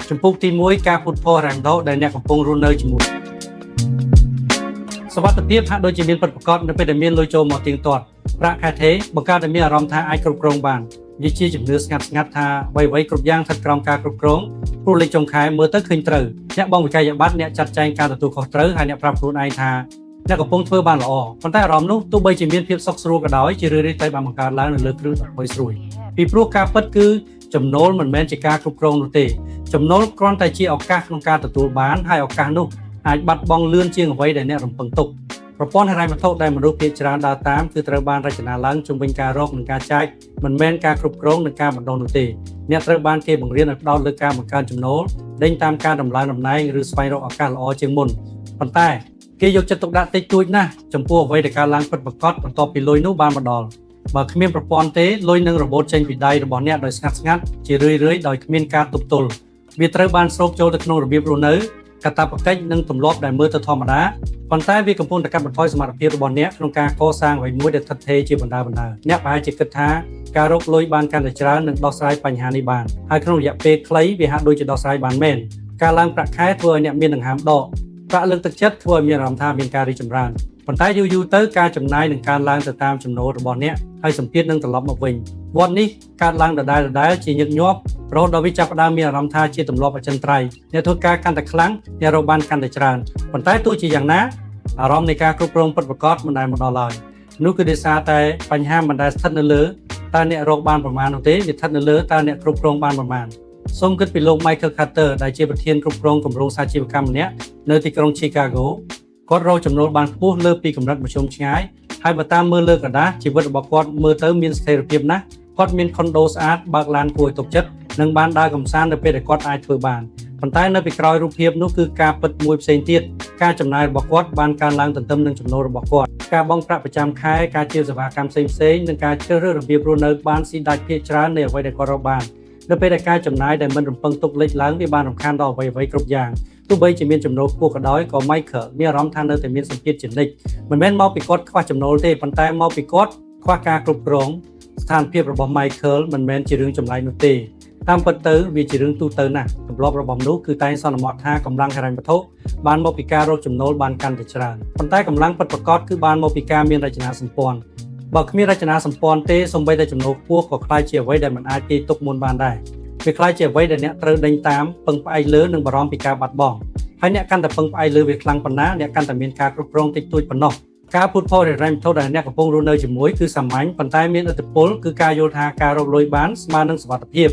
ចំពោះទី1ការពុតផលរ៉ាំដោដែលអ្នកកំពុងរស់នៅជាមួយសវត្ថភាពហាក់ដូចជាមានពិតប្រាកដនៅពេលដែលមានលុយចូលមកទៀងទាត់ប្រាក់ខែថេរបង្កើតឲ្យមានអារម្មណ៍ថាអាចគ្រប់គ្រងបានវាជាជំនឿស្ងាត់ថាអ្វីៗគ្រប់យ៉ាងស្ថិតក្រោមការគ្រប់គ្រងព្រោះលេខចុងខែមើលទៅឃើញត្រូវអ្នកបងវិក័យប័ត្រអ្នកចាត់ចែងការទទួលខុសត្រូវហើយអ្នកប្រាប់ខ្លួនឯងថាអ្នកកំពុងធ្វើបានល្អប៉ុន្តែអារម្មណ៍នោះទោះបីជាមានភាពសុខស្រួលក៏ដោយជារឿយៗតែបានបង្កើតឡើងនៅលើគ្រឹះដ៏ស្រួយពីព្រោះការពិតគឺចំណូលមិនមែនជាការគ្រប់គ្រងនោះទេចំណូលគ្រាន់តែជាឱកាសក្នុងការទទួលបានហើយឱកាសនោះអាចបាត់បង់លឿនជាងអ្វីដែលអ្នករំពឹងទុកប្រព័ន្ធហិរញ្ញវត្ថុដែលមនុស្សភាគច្រើនដើរតាមគឺត្រូវបានរចនាឡើងជំវិញការរកនិងការចែកមិនមែនការគ្រប់គ្រងនិងការបណ្ដុះនោះទេអ្នកត្រូវបានគេបង្រៀនឲ្យផ្ដោតលើការបង្កើនចំណូលដេញតាមការតម្លើងតំណែងឬស្វែងរកឱកាសល្អជាងមុនប៉ុន្តែគេយកចិត្តទុកដាក់តិចតួចណាស់ចំពោះអ្វីដែលកើតឡើងពិតប្រាកដបន្ទាប់ពីលុយនោះបានមកដល់បើគ្មានប្រព័ន្ធទេលុយនឹងរបូតចេញពីដៃរបស់អ្នកដោយស្ងាត់ជារឿយៗដោយគ្មានការទប់ទល់វាត្រូវបានស្រូបចូលទៅក្នុងរបៀបរស់នៅកាតព្វកិច្ចនិងទម្លាប់ដែលមើលទៅធម្មតាប៉ុន្តែវាកំពុងតែកាត់បន្ថយសមត្ថភាពរបស់អ្នកក្នុងការកសាងអ្វីមួយដែលស្ថិតស្ថេរជាបណ្ដាអ្នកប្រហែលជាគិតថាការរកលុយបានកាន់តែច្រើននឹងដោះស្រាយបញ្ហានេះបានហើយក្នុងរយៈពេលខ្លីវាហាក់ដូចជាដោះស្រាយបានមែនការឡើងប្រាក់ខែធ្វើឲ្យអ្នកមានដង្ហើមដកប្រាក់លើកទឹកចិត្តធ្វើឲ្យមានអារម្មណ៍ថាមានការរីកចម្រើនប៉ុន្តែយូរទៅការចំណាយនឹងកើនឡើងទៅតាមចំណូលរបស់អ្នកហើយសម្ពាធនឹងត្រឡប់មកវិញវដ្តនេះកើតឡើងដដែលជាញឹកញាប់រហូតដល់វាចាប់ផ្ដើមមានអារម្មណ៍ថាជាទម្លាប់អចិន្ត្រៃយ៍អ្នកធ្វើការកាន់តែខ្លាំងអ្នករកបានកាន់តែច្រើនប៉ុន្តែទោះជាយ៉ាងណាអារម្មណ៍នៃការគ្រប់គ្រងពិតប្រាកដមិនដែលមកដល់ឡើយនោះគឺដោយសារតែបញ្ហាមិនដែលស្ថិតនៅលើតើអ្នករកបានប្រមាណនោះទេវាស្ថិតនៅលើតើអ្នកគ្រប់គ្រងបានប្រមាណសូមគិតពីលោក Michael Carter ដែលជាប្រធានគ្រប់គ្រងគម្រោងសាជីវកម្មម្នាក់នៅទីក្រុង Chicago គាត់រកចំណូលបានខ្ពស់លើពីកម្រិតមធ្យមឆ្ងាយហើយបើតាមមើលលើក្រដាសជីវិតរបស់គាត់មើលទៅមានស្ថិរភាពណាស់គាត់មានខុនដូស្អាតបើកឡានគួរឲ្យទុកចិត្តនិងបានដើរកម្សាន្តនៅពេលដែលគាត់អាចធ្វើបានប៉ុន្តែនៅពីក្រោយរូបភាពនោះគឺការពិតមួយផ្សេងទៀតការចំណាយរបស់គាត់បានកើនឡើងទន្ទឹមនឹងចំណូលរបស់គាត់ការបង់ប្រាក់ប្រចាំខែការជាសេវាកម្មផ្សេងនិងការជ្រើសរើសរបៀបរស់នៅបានស៊ីដាច់ភាគច្រើននៃអ្វីដែលគាត់រកបាននៅពេលដែលការចំណាយដែលមិនរំពឹងទុកលេចឡើងវាបានរំខានដល់អ្វីៗគ្រប់យ៉ាងទោះបីជាមានចំណូលខ្ពស់ក៏ដោយក៏ Michael មានអារម្មណ៍ថានៅតែមានសម្ពាធជានិច្ចមិនមែនមកពីគាត់ខ្វះចំណូលទេប៉ុន្តែមកពីគាត់ខ្វះការគ្រប់គ្រងស្ថានភាពរបស់ Michael មិនមែនជារឿងចម្លែកនោះទេតាមពិតទៅវាជារឿងទូទៅណាស់ទម្លាប់របស់មនុស្សគឺតែងសន្មតថាកម្លាំងហិរញ្ញវត្ថុបានមកពីការរកចំណូលបានកាន់តែច្រើនប៉ុន្តែកម្លាំងពិតប្រាកដគឺបានមកពីការមានរចនាសម្ព័ន្ធបើគ្មានរចនាសម្ព័ន្ធទេសូម្បីតែចំណូលខ្ពស់ក៏ខ្លាចជាអ្វីដែលមិនអាចទាយទុកមុនបានដែរវាខ្លាចជាអ្វីដែលអ្នកត្រូវដេញតាមពឹងផ្អែកលើនិងបារម្ភពីការបាត់បង់ហើយអ្នកកាន់តែពឹងផ្អែកលើវាខ្លាំងប៉ុណ្ណាអ្នកកាន់តែមានការគ្រប់គ្រងតិចតួចប៉ុណ្ណោះការពុតផលហិរញ្ញវត្ថុដែលអ្នកកំពុងរស់នៅជាមួយគឺសាមញ្ញប៉ុន្តែមានឥទ្ធិពលគឺការយល់ថាការរកលុយបានស្មើនឹងសុវត្ថិភាព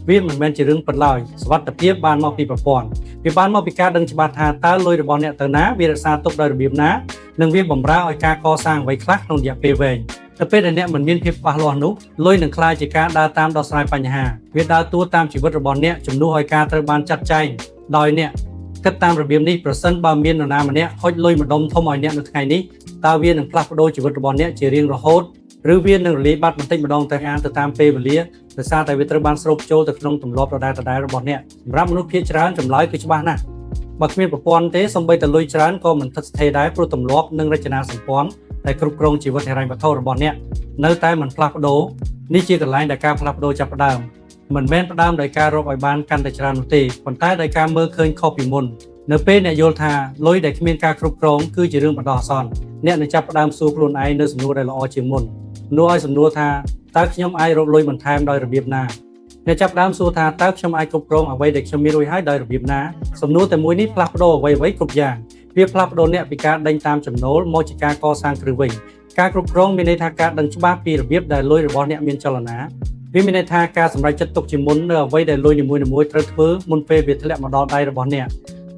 វាមិនមែនជារឿងពិតឡើយសុវត្ថិភាពបានមកពីប្រព័ន្ធវាបានមកពីការដឹងច្បាស់ថាតើលុយរបស់អ្នកទៅណាវារក្សាទុកដោយរបៀបណានិងវាបម្រើឲ្យការកសាងអ្វីខ្លះក្នុងរយៈពេលវែងទៅពេលដែលអ្នកមិនមានភាពច្បាស់លាស់នោះលុយនឹងក្លាយជាការដើរតាមដោះស្រាយបញ្ហាវាដើរតួតាមជីវិតរបស់អ្នកជំនួសឲ្យការត្រូវបានចាត់ចែងដោយអ្នកគិតតាមរបៀបនេះប្រសិនបើមាននរណាម្នាក់ហុចលុយម្ដុំធំឲ្យអ្នកនៅថ្ងៃនេះតើវានឹងផ្លាស់ប្ដូរជីវិតរបស់អ្នកជារៀងរហូតឬវានឹងរលាយបាត់បន្តិចម្ដងទៅតាមពេលវេលាដោយសារតែវាត្រូវបានស្រូបចូលទៅក្នុងទម្លាប់ដដែលរបស់អ្នកសម្រាប់មនុស្សភាគច្រើនចម្លើយគឺច្បាស់ណាស់បើគ្មានប្រព័ន្ធទេសូម្បីតែលុយច្រើនក៏មិនស្ថិតស្ថេរដែរព្រោះទម្លាប់និងរចនាសម្ព័ន្ធដែលគ្រប់គ្រងជីវិតហិរញ្ញវត្ថុរបស់អ្នកនៅតែមិនផ្លាស់ប្ដូរនេះជាកន្លែងដែលការផ្លាស់ប្ដូរចាប់ផ្ដើមមិនមែនផ្ដើមដោយការរកឲ្យបានកាន់តែច្រើននោះទេប៉ុន្តែដោយការមើលឃើញខុសពីមុននៅពេលអ្នកយល់ថាលុយដែលគ្មានការគ្រប់គ្រងគឺជារឿងបណ្ដោះអាសន្នអ្នកនឹងចាប់ផ្ដើមសួរខ្លួនឯងនៅសំណួរដែលល្អជាងមុននោះឲ្យសំណួរថាតើខ្ញុំអាចរកលុយបន្ថែមដោយរបៀបណាអ្នកចាប់ផ្ដើមសួរថាតើខ្ញុំអាចគ្រប់គ្រងអ្វីដែលខ្ញុំមានរួចហើយដោយរបៀបណាសំណួរតែមួយនេះផ្លាស់ប្ដូរអ្វីៗគ្រប់យ៉ាងវាផ្លាស់ប្ដូរអ្នកពីការដេញតាមចំណូលមកជាការកសាងគ្រឹះវិញការគ្រប់គ្រងមានន័យថាការដឹងច្បាស់ពីរបៀបដែលលុយរបស់អ្នកមានចលនាវាមានន័យថាការសម្រេចចិត្តទុកជាមុននៅអ្វីដែលលុយនីមួយៗត្រូវធ្វើមុនពេលវាធ្លាក់មកដល់ដៃរបស់អ្ន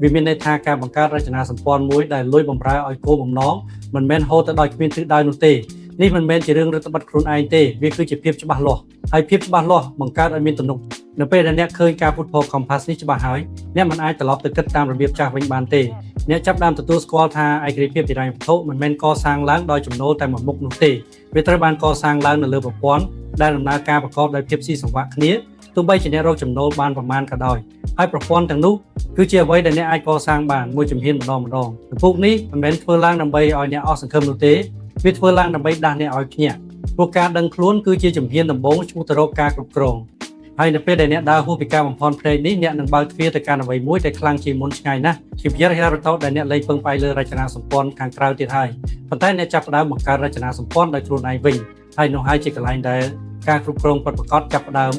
កវាមានន័យថាការបង្កើតរចនាសម្ព័ន្ធមួយដែលលុយបំរើឲ្យគោលបំណងមិនមែនហូរទៅដោយគ្មានទិសដៅនោះទេនេះមិនមែនជារឿងរឹតបន្តឹងខ្លួនឯងទេវាគឺជាភាពច្បាស់លាស់ហើយភាពច្បាស់លាស់បង្កើតឲ្យមានទំនុកនៅពេលដែលអ្នកឃើញការពុតផល Compass នេះច្បាស់ហើយអ្នកមិនអាចត្រឡប់ទៅគិតតាមរបៀបចាស់វិញបានទេអ្នកចាប់ផ្ដើមទទួលស្គាល់ថាឯករាជ្យភាពហិរញ្ញវត្ថុមិនមែនកសាងឡើងដោយចំណូលតែមួយមុខនោះទេវាត្រូវបានកសាងឡើងនៅលើប្រព័ន្ធដែលដំណើរការប្រកបដោយភាពស៊ីសង្វាក់គ្នាទោះបីជាអ្នករកចំណូលបានប្រមាណក៏ដោយហើយប្រព័ន្ធទាំងនោះគឺជាអ្វីដែលអ្នកអាចកសាងបានមួយជំហានម្ដងពិភពនេះមិនមែនធ្វើឡើងដើម្បីឲ្យអ្នកអស់សង្ឃឹមនោះទេវាធ្វើឡើងដើម្បីដាស់អ្នកឲ្យភ្ញាក់ព្រោះការដឹងខ្លួនគឺជាជំហានដំបូងឆ្ពោះទៅរកការគ្រប់គ្រង ហើយនៅពេលដែលអ្នកដើរហួសពីការបំផន់ភ្នែកនេះអ្នកនឹងបើកទ្វារទៅកាន់អ្វីមួយដែលខ្លាំងជាងមុនឆ្ងាយណាស់ជាវិរិយរថោដែលអ្នកលែងពឹងផ្អែកលើរចនាសម្ព័ន្ធខាងក្រៅទៀតហើយប៉ុន្តែអ្នកចាប់ផ្ដើមបង្កើតរចនាសម្ព័ន្ធដោយខ្លួនឯងវិញហើយនោះហើយជាកន្លែងដែលការគ្រប់គ្រងពិតប្រាកដចាប់ផ្ដើម